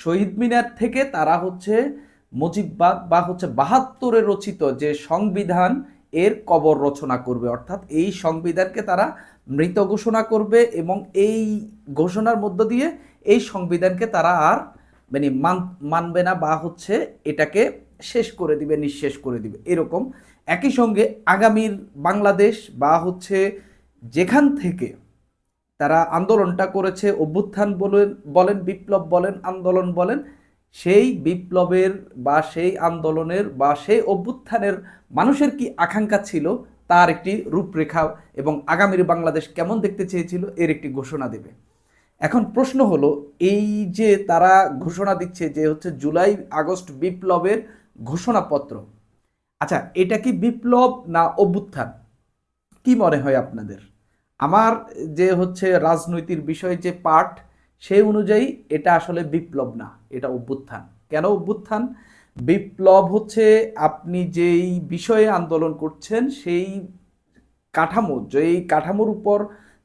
শহীদ মিনার থেকে তারা হচ্ছে মুজিববাদ বা হচ্ছে ৭২-এ রচিত যে সংবিধান এর কবর রচনা করবে, অর্থাৎ এই সংবিধানকে তারা মৃত ঘোষণা করবে এবং এই ঘোষণার মধ্য দিয়ে এই সংবিধানকে তারা আর মানবে না বা হচ্ছে এটাকে শেষ করে দিবে, নিঃশেষ করে দিবে এরকম। একই সঙ্গে আগামীর বাংলাদেশ বা হচ্ছে যেখান থেকে তারা আন্দোলনটা করেছে, অভ্যুত্থান বলেন বলেন বিপ্লব বলেন আন্দোলন বলেন, সেই বিপ্লবের বা সেই আন্দোলনের বা সেই অভ্যুত্থানের মানুষের কি আকাঙ্ক্ষা ছিল তার একটি রূপরেখা এবং আগামীর বাংলাদেশ কেমন দেখতে চেয়েছিল এর একটি ঘোষণা দেবে। এখন প্রশ্ন হলো, এই যে তারা ঘোষণা দিচ্ছে যে হচ্ছে জুলাই আগস্ট বিপ্লবের ঘোষণাপত্র, আচ্ছা এটা কি বিপ্লব না অভ্যুত্থান? কি মনে হয় আপনাদের? আমার যে হচ্ছে রাজনৈতিক বিষয় যে পার্ট, সেই অনুযায়ী এটা আসলে বিপ্লব না, এটা অভ্যুত্থান। কেন অভ্যুত্থান? বিপ্লব হচ্ছে আপনি যেই বিষয়ে আন্দোলন করছেন সেই কাঠামো, যেই কাঠামোর উপর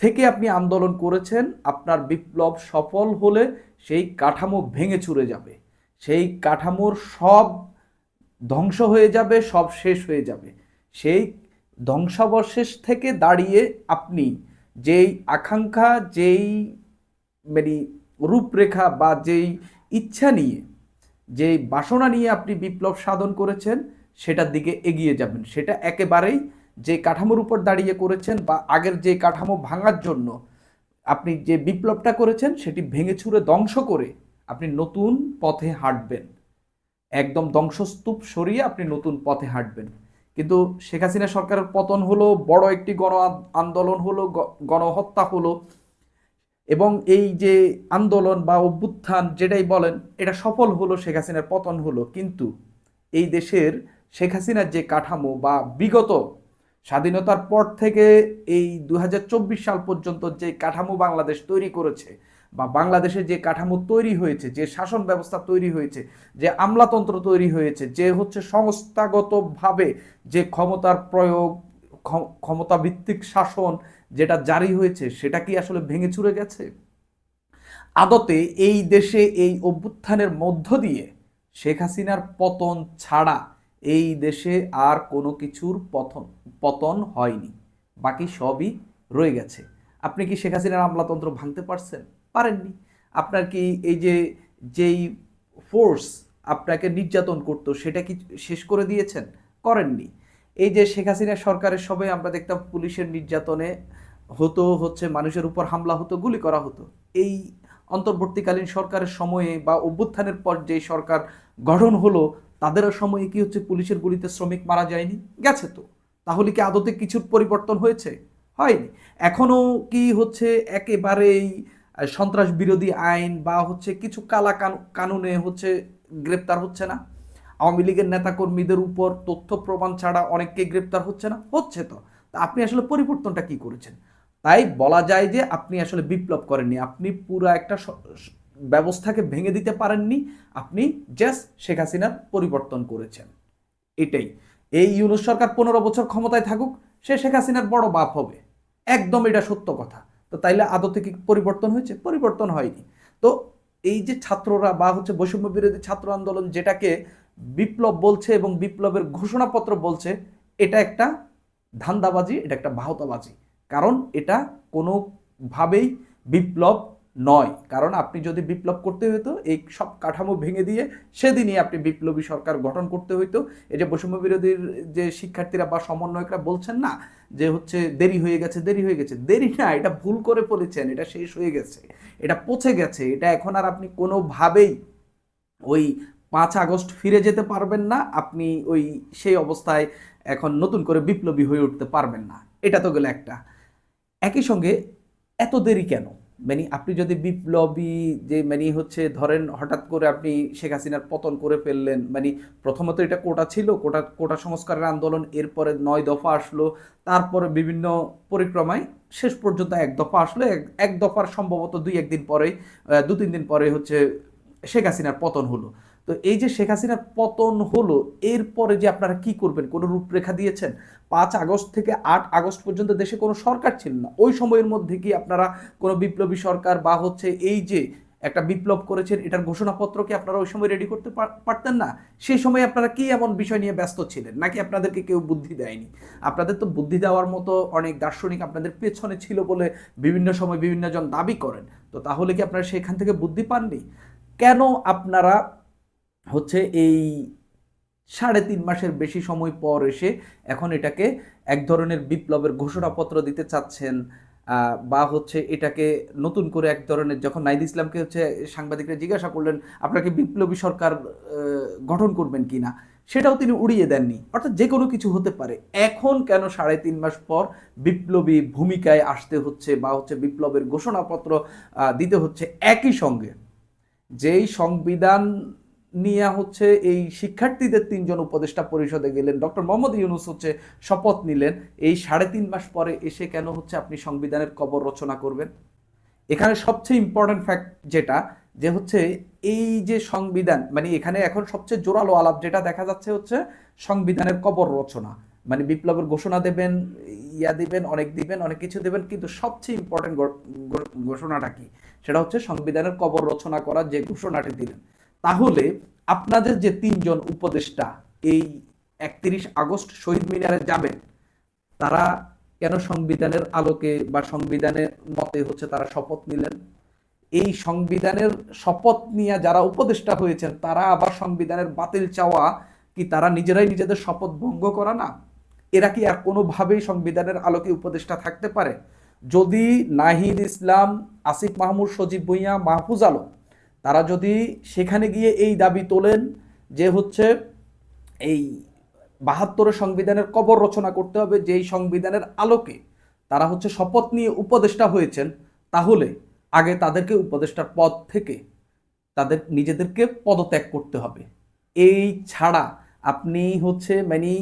থেকে আপনি আন্দোলন করেছেন, আপনার বিপ্লব সফল হলে সেই কাঠামো ভেঙে চুরে যাবে, সেই কাঠামোর সব ধ্বংস হয়ে যাবে, সব শেষ হয়ে যাবে। সেই ধ্বংসাবশেষ থেকে দাঁড়িয়ে আপনি যেই আকাঙ্ক্ষা, যেই মানে রূপরেখা বা যেই ইচ্ছা নিয়ে, যেই বাসনা নিয়ে আপনি বিপ্লব সাধন করেছেন সেটার দিকে এগিয়ে যাবেন। সেটা একেবারেই যে কাঠামোর উপর দাঁড়িয়ে করেছেন বা আগের যে কাঠামো ভাঙার জন্য আপনি যে বিপ্লবটা করেছেন সেটি ভেঙে চুরে ধ্বংস করে আপনি নতুন পথে হাঁটবেন, একদম ধ্বংসস্তূপ সরিয়ে আপনি নতুন পথে হাঁটবেন। কিন্তু শেখ হাসিনা সরকারের পতন হলো, বড় একটি গণ আন্দোলন হলো, গণহত্যা হলো, এবং এই যে আন্দোলন বা অভ্যুত্থান যেটাই বলেন এটা সফল হলো, শেখ হাসিনার পতন হলো। কিন্তু এই দেশের শেখ হাসিনার যে কাঠামো বা বিগত স্বাধীনতার পর থেকে এই ২০২৪ সাল পর্যন্ত যে কাঠামো বাংলাদেশ তৈরি করেছে বা বাংলাদেশে যে কাঠামো তৈরি হয়েছে, যে শাসন ব্যবস্থা তৈরি হয়েছে, যে আমলাতন্ত্র তৈরি হয়েছে, যে হচ্ছে সংস্থাগতভাবে যে ক্ষমতার প্রয়োগ, ক্ষমতা ভিত্তিক শাসন যেটা জারি হয়েছে, সেটা কি আসলে ভেঙে চুরে গেছে? আদতে এই দেশে এই অভ্যুত্থানের মধ্য দিয়ে শেখ হাসিনার পতন ছাড়া এই দেশে আর কোনো কিছুর পতন হয়নি, বাকি সবই রয়ে গেছে। আপনি কি শেখ হাসিনার আমলাতন্ত্র ভাঙতে পারছেন? পারেননি। আপনার কি এই যে যেই ফোর্স আপনাকে নির্যাতন করতো সেটা কি শেষ করে দিয়েছেন? করেননি। এই যে শেখ হাসিনা সরকারের সময় আমরা দেখতাম পুলিশের নির্যাতনে হতো, হচ্ছে মানুষের উপর হামলা হতো, গুলি করা হতো। এই অন্তর্বর্তীকালীন সরকারের সময়ে বা অভ্যুত্থানের পর যে সরকার গঠন হলো তাদের সময়ে কি হচ্ছে পুলিশের গুলিতে শ্রমিক মারা যায়নি? গেছে তো। তাহলে কি আদতে কিছুর পরিবর্তন হয়েছে? হয়নি। এখনো কি হচ্ছে একেবারেই সন্ত্রাস বিরোধী আইন বা হচ্ছে কিছু কালা কানুনে হচ্ছে গ্রেপ্তার হচ্ছে না? আওয়ামী লীগের নেতাকর্মীদের উপর তথ্য প্রমাণ ছাড়া অনেককে গ্রেপ্তার হচ্ছে না? হচ্ছে তো। তা আপনি আসলে পরিবর্তনটা কি করেছেন? তাই বলা যায় যে আপনি আসলে বিপ্লব করেননি, আপনি পুরো একটা ব্যবস্থাকে ভেঙে দিতে পারেননি, আপনি জাস্ট শেখ হাসিনার পরিবর্তন করেছেন, এটাই। এই ইউনূস সরকার ১৫ বছর ক্ষমতায় থাকুক, সে শেখ হাসিনার বড় বাপ হবে, একদম এটা সত্য কথা। তো তাইলে আদতে কি পরিবর্তন হয়েছে? পরিবর্তন হয়নি। তো এই যে ছাত্ররা বা হচ্ছে বৈষম্য বিরোধী ছাত্র আন্দোলন যেটাকে বিপ্লব বলছে এবং বিপ্লবের ঘোষণাপত্র বলছে, এটা একটা ধান্দাবাজি, এটা একটা বাহতাবাজি। কারণ এটা কোনোভাবেই বিপ্লব নয়। কারণ আপনি যদি বিপ্লব করতে হতো এই সব কাঠামো ভেঙে দিয়ে সেদিনই আপনি বিপ্লবী সরকার গঠন করতে হইতো। এই যে বৈষম্য বিরোধীর যে শিক্ষার্থীরা বা সমন্বয়করা বলছেন না যে হচ্ছে দেরি হয়ে গেছে, দেরি হয়ে গেছে, দেরি না, এটা ভুল করে বলেছেন, এটা শেষ হয়ে গেছে, এটা পচে গেছে, এটা এখন আর আপনি কোনোভাবেই ওই ৫ আগস্ট ফিরে যেতে পারবেন না, আপনি ওই সেই অবস্থায় এখন নতুন করে বিপ্লবী হয়ে উঠতে পারবেন না। এটা তো গেলে একটা। একই সঙ্গে এত দেরি কেন? আপনি যদি বিপ্লবী যে হচ্ছে ধরেন হঠাৎ করে আপনি শেখ হাসিনার পতন করে ফেললেন, প্রথমত এটা কোটা ছিল, কোটা কোটা সংস্কারের আন্দোলন, এরপরে ৯ দফা আসলো, তারপরে বিভিন্ন পরিক্রমায় শেষ পর্যন্ত এক দফা আসলো, এক দফার সম্ভবত ২-১ দিন পরে, ২-৩ দিন পরে হচ্ছে শেখ হাসিনার পতন হলো। তো এই যে শেখ হাসিনার পতন হলো, এরপরে যে আপনারা কি করবেন কোনো রূপরেখা দিয়েছেন? ৫ আগস্ট থেকে ৮ আগস্ট পর্যন্ত দেশে কোনো সরকার ছিল না, ওই সময়ের মধ্যে কি আপনারা কোনো বিপ্লবী সরকার বা হচ্ছে এই যে একটা বিপ্লব করেছেন, এটার ঘোষণাপত্র কি আপনারা ওই সময় রেডি করতে পারতেন না? সেই সময় আপনারা কি এমন বিষয় নিয়ে ব্যস্ত ছিলেন, নাকি আপনাদেরকে কেউ বুদ্ধি দেয়নি? আপনাদের তো বুদ্ধি দেওয়ার মতো অনেক দার্শনিক আপনাদের পেছনে ছিল বলে বিভিন্ন সময় বিভিন্ন জন দাবি করেন। তো তাহলে কি আপনারা সেখান থেকে বুদ্ধি পাননি? কেন আপনারা হচ্ছে এই 3.5 মাসের বেশি সময় পর এসে এখন এটাকে এক ধরনের বিপ্লবের ঘোষণাপত্র দিতে চাচ্ছেন? বা হচ্ছে এটাকে নতুন করে এক ধরনের, যখন নাহিদ ইসলামকে হচ্ছে সাংবাদিকরা জিজ্ঞাসা করলেন আপনাকে বিপ্লবী সরকার গঠন করবেন কিনা, সেটাও তিনি উড়িয়ে দেননি। অর্থাৎ যে কোনো কিছু হতে পারে। এখন কেন 3.5 মাস পর বিপ্লবী ভূমিকায় আসতে হচ্ছে বা হচ্ছে বিপ্লবের ঘোষণাপত্র দিতে হচ্ছে? একই সঙ্গে যেই সংবিধান নিয়ে হচ্ছে এই শিক্ষার্থীদের 3জন উপদেষ্টা পরিষদে গেলেন, ডক্টর মোহাম্মদ ইউনূস হচ্ছে শপথ নিলেন, এই 3.5 মাস পরে এসে কেন হচ্ছে আপনি সংবিধানের কবর রচনা করবেন? এখানে সবচেয়ে ইম্পর্টেন্ট ফ্যাক্ট যেটা, যে হচ্ছে এই যে সংবিধান, মানে এখানে এখন সবচেয়ে জোরালো আলাপ যেটা দেখা যাচ্ছে হচ্ছে সংবিধানের কবর রচনা। মানে বিপ্লবের ঘোষণা দেবেন, দিবেন, অনেক কিছু দেবেন, কিন্তু সবচেয়ে ইম্পর্টেন্ট ঘোষণাটা কি? সেটা হচ্ছে সংবিধানের কবর রচনা করার যে ঘোষণাটি দিলেন। তাহলে আপনাদের যে 3জন উপদেষ্টা এই 31 আগস্ট শহীদ মিনারে যাবেন, তারা কেন সংবিধানের আলোকে বা সংবিধানের মতে হচ্ছে তারা শপথ নিলেন? এই সংবিধানের শপথ নিয়ে যারা উপদেষ্টা হয়েছেন তারা আবার সংবিধানের বাতিল চাওয়া কি তারা নিজেরাই নিজেদের শপথ ভঙ্গ করা না? এরা কি আর কোনোভাবেই সংবিধানের আলোকে উপদেষ্টা থাকতে পারে? যদি নাহিদ ইসলাম, আসিফ মাহমুদ, সজীব ভুঁইয়া, মাহফুজ আলম তারা যদি সেখানে গিয়ে এই দাবি তোলেন যে হচ্ছে এই 72 সংবিধানের কবর রচনা করতে হবে, যেই সংবিধানের আলোকে তারা হচ্ছে শপথ নিয়ে উপদেষ্টা হয়েছেন, তাহলে আগে তাদেরকে উপদেষ্টার পদ থেকে তাদের নিজেদেরকে পদত্যাগ করতে হবে। এই ছাড়া আপনি হচ্ছে মানে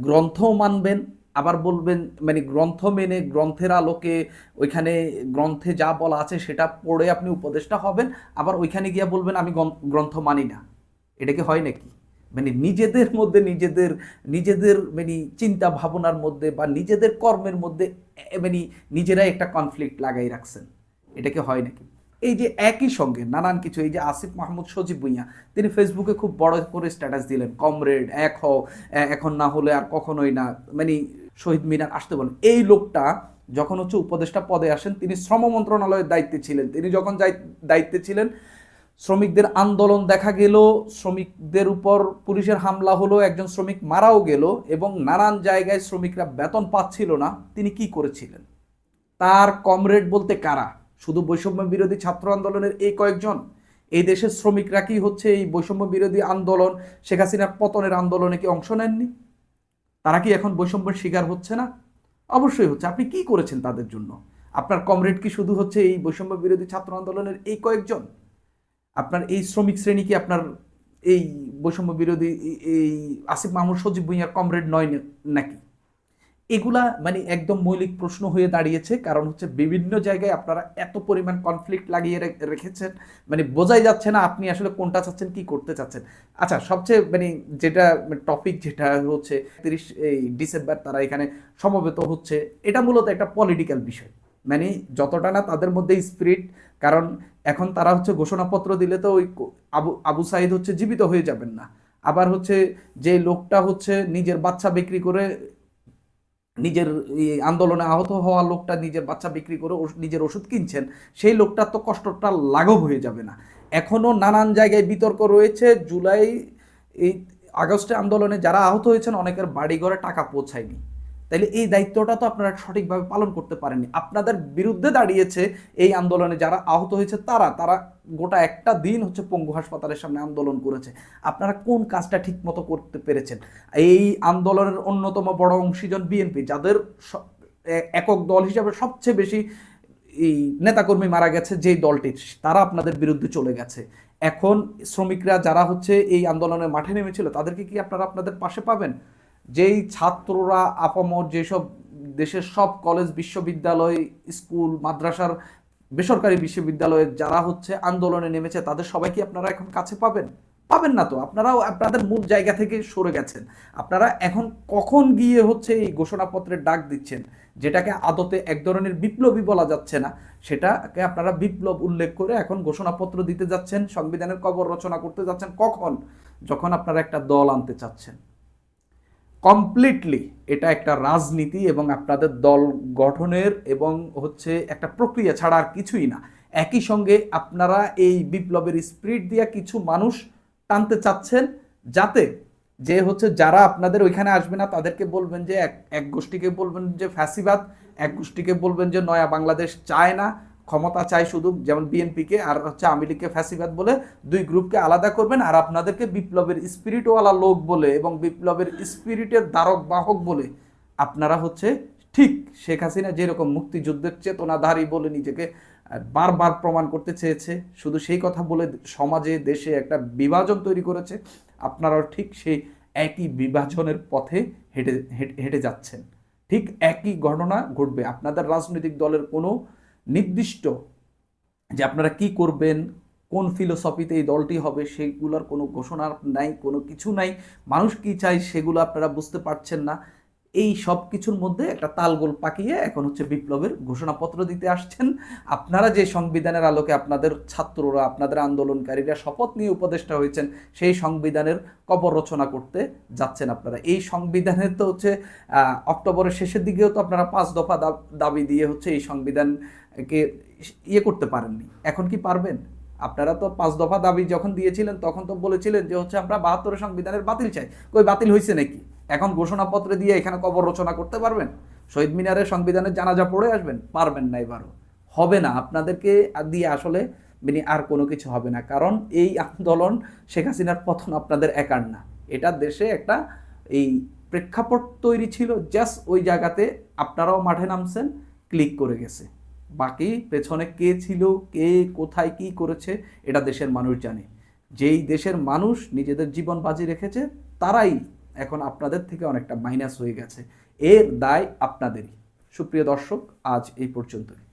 গ্রন্থ মানবেন, আবার বলবেন মানে গ্রন্থ মেনে গ্রন্থের আলোকে ওইখানে গ্রন্থে যা বলা আছে সেটা পড়ে আপনি উপদেষ্টা হবেন, আবার ওইখানে গিয়ে বলবেন আমি গ্রন্থ মানি না। এটা কি হয় নাকি? মানে নিজেদের মধ্যে নিজেদের নিজেদের মানে চিন্তা ভাবনার মধ্যে বা নিজেদের কর্মের মধ্যে মানে নিজেরাই একটা কনফ্লিক্ট লাগাই রাখছেন। এটা কি হয় নাকি? এই যে একই সঙ্গে নানান কিছু, এই যে আসিফ মাহমুদ, সজীব ভুঁইয়া তিনি ফেসবুকে খুব বড় করে স্ট্যাটাস দিলেন, কমরেড এক হও, এখন না হলে আর কখনোই না, মানে শহীদ মিনার আসতে বলেন। এই লোকটা যখন হচ্ছে উপদেষ্টা পদে আসেন, তিনি শ্রম মন্ত্রণালয়ের দায়িত্বে ছিলেন। তিনি যখন দায়িত্বে ছিলেন, শ্রমিকদের আন্দোলন দেখা গেল, শ্রমিকদের উপর পুলিশের হামলা হলো, একজন শ্রমিক মারাও গেল, এবং নানান জায়গায় শ্রমিকরা বেতন পাচ্ছিল না। তিনি কি করেছিলেন? তার কমরেড বলতে কারা? শুধু বৈষম্য বিরোধী ছাত্র আন্দোলনের এই কয়েকজন? এই দেশের শ্রমিকরা কি হচ্ছে এই বৈষম্য বিরোধী আন্দোলন, শেখ হাসিনার পতনের আন্দোলনে কি অংশ নেননি? তারা কি এখন বৈষম্যের শিকার হচ্ছে না? অবশ্যই হচ্ছে। আপনি কি করেছেন তাদের জন্য? আপনার কমরেড কি শুধু হচ্ছে এই বৈষম্য বিরোধী ছাত্র আন্দোলনের এই কয়েকজন? আপনার এই শ্রমিক শ্রেণী কি আপনার এই বৈষম্য বিরোধী এই আসিফ মাহমুদ, সজীব ভুঁইয়ার কমরেড নয় নাকি? এগুলা মানে একদম মৌলিক প্রশ্ন হয়ে দাঁড়িয়েছে। কারণ হচ্ছে বিভিন্ন জায়গায় আপনারা এত পরিমাণ কনফ্লিক্ট লাগিয়ে রেখেছেন, মানে বোঝাই যাচ্ছে না আপনি আসলে কোনটা চাচ্ছেন, কি করতে চাচ্ছেন। আচ্ছা, সবচেয়ে মানে যেটা টপিক, যেটা হচ্ছে 30 ডিসেম্বর তারা এখানে সমবেত হচ্ছে, এটা মূলত একটা পলিটিক্যাল বিষয়। মানে যতটা না তাদের মধ্যে স্পিরিট, কারণ এখন তারা হচ্ছে ঘোষণাপত্র দিলে তো ওই আবু সাইদ হচ্ছে জীবিত হয়ে যাবেন না। আবার হচ্ছে যে লোকটা হচ্ছে নিজের বাচ্চা বিক্রি করে, নিজের আন্দোলনে আহত হওয়া লোকটা নিজের বাচ্চা বিক্রি করে নিজের ওষুধ কিনছেন, সেই লোকটার তো কষ্টটা লাঘব হয়ে যাবে না। এখনও নানান জায়গায় বিতর্ক রয়েছে। জুলাই এই আগস্টে আন্দোলনে যারা আহত হয়েছেন অনেকের বাড়িঘরে টাকা পৌঁছায়নি। তাইলে এই দায়িত্বটা তো আপনারা সঠিকভাবে পালন করতে পারেননি। আপনাদের বিরুদ্ধে দাঁড়িয়েছে এই আন্দোলনে যারা আহত হয়েছে, তারা গোটা একটা দিন হচ্ছে পঙ্গু হাসপাতালের সামনে আন্দোলন করেছে। আপনারা কোন কাজটা ঠিক মতো করতে পেরেছেন? এই আন্দোলনের অন্যতম বড় অংশীজন বিএনপি, যাদের একক দল হিসাবে সবচেয়ে বেশি এই নেতাকর্মী মারা গেছে যেই দলটি, তারা আপনাদের বিরুদ্ধে চলে গেছে। এখন শ্রমিকরা যারা হচ্ছে এই আন্দোলনের মাঠে নেমেছিল, তাদেরকে কি আপনারা আপনাদের পাশে পাবেন? যেই ছাত্ররা আপামর, যেসব দেশের সব কলেজ, বিশ্ববিদ্যালয়, স্কুল, মাদ্রাসার, বেসরকারি বিশ্ববিদ্যালয়ে যারা হচ্ছে আন্দোলনে নেমেছে, তাদের সবাইকে আপনারা এখন কাছে পাবেন? পাবেন না তো, আপনারাও আপনাদের মূল জায়গা থেকে সরে গেছেন। আপনারা এখন কখন গিয়ে হচ্ছে এই ঘোষণাপত্রের ডাক দিচ্ছেন, যেটাকে আদতে এক ধরনের বিপ্লবী বলা যাচ্ছে না, সেটাকে আপনারা বিপ্লব উল্লেখ করে এখন ঘোষণাপত্র দিতে যাচ্ছেন, সংবিধানের কবর রচনা করতে যাচ্ছেন। কখন? যখন আপনারা একটা দল আনতে চাচ্ছেন। কমপ্লিটলি এটা একটা রাজনীতি এবং আপনাদের দল গঠনের এবং হচ্ছে একটা প্রক্রিয়া ছাড়া আর কিছুই না। একই সঙ্গে আপনারা এই বিপ্লবের স্পিরিট দিয়ে কিছু মানুষ টানতে চাচ্ছেন, যাতে যে হচ্ছে যারা আপনাদের ওইখানে আসবে না তাদেরকে বলবেন যে এক গোষ্ঠীকে বলবেন যে ফ্যাসিবাদ, এক গোষ্ঠীকে বলবেন যে নয়া বাংলাদেশ চায় না, ক্ষমতা চাই শুধু, যেমন বিএনপিকে আর হচ্ছে আওয়ামী লীগকে ফ্যাসিবাদ বলে দুই গ্রুপকে আলাদা করবেন, আর আপনাদেরকে বিপ্লবের স্পিরিটওয়ালা লোক বলে এবং বিপ্লবের স্পিরিটের ধারক বাহক বলে আপনারা হচ্ছে ঠিক শেখ হাসিনা যেরকম মুক্তিযুদ্ধের চেতনাধারী বলে নিজেকে বারবার প্রমাণ করতে চেয়েছে, শুধু সেই কথা বলে সমাজে দেশে একটা বিভাজন তৈরি করেছে, আপনারাও ঠিক সেই একই বিভাজনের পথে হেঁটে হেঁটে যাচ্ছেন। ঠিক একই ঘটনা ঘটবে। আপনাদের রাজনৈতিক দলের কোনো নির্দিষ্ট যে আপনারা কি করবেন, কোন ফিলোসফিতে এই দলটি হবে, সেইগুলোর কোনো ঘোষণা নাই, কোনো কিছু নাই। মানুষ কি চায় সেগুলো আপনারা বুঝতে পারছেন না। এই সব কিছুর মধ্যে একটা তালগোল পাকিয়ে এখন হচ্ছে বিপ্লবের ঘোষণাপত্র দিতে আসছেন। আপনারা যে সংবিধানের আলোকে আপনাদের ছাত্ররা, আপনাদের আন্দোলনকারীরা শপথ নিয়ে উপদেষ্টা হয়েছেন, সেই সংবিধানের কবর রচনা করতে যাচ্ছেন আপনারা। এই সংবিধানের তো হচ্ছে অক্টোবরের শেষের দিকেও তো আপনারা 5 দফা দাবি দিয়ে হচ্ছে এই সংবিধানকে করতে পারেননি। এখন কি পারবেন? আপনারা তো 5 দফা দাবি যখন দিয়েছিলেন তখন তো বলেছিলেন যে হচ্ছে আমরা 72 সংবিধানের বাতিল চাই। কই বাতিল হয়েছে নাকি? এখন ঘোষণাপত্রে দিয়ে এখানে কবর রচনা করতে পারবেন? শহীদ মিনারের সংবিধানের জানাজা পড়ে আসবেন? পারবেন না, এবারও হবে না। আপনাদেরকে দিয়ে আসলে আর কোনো কিছু হবে না, কারণ এই আন্দোলন শেখ হাসিনার পতন আপনাদের একার না। এটা দেশে একটা এই প্রেক্ষাপট তৈরি ছিল, জাস্ট ওই জায়গাতে আপনারাও মাঠে নামছেন, ক্লিক করে গেছে। বাকি পেছনে কে ছিল, কে কোথায় কি করেছে, এটা দেশের মানুষ জানে। যেই দেশের মানুষ নিজেদের জীবন বাজি রেখেছে তারাই এখন আপনাদের থেকে অনেকটা মাইনাস হয়ে গেছে। এর দায় আপনাদেরই। সুপ্রিয় দর্শক, আজ এই পর্যন্তই।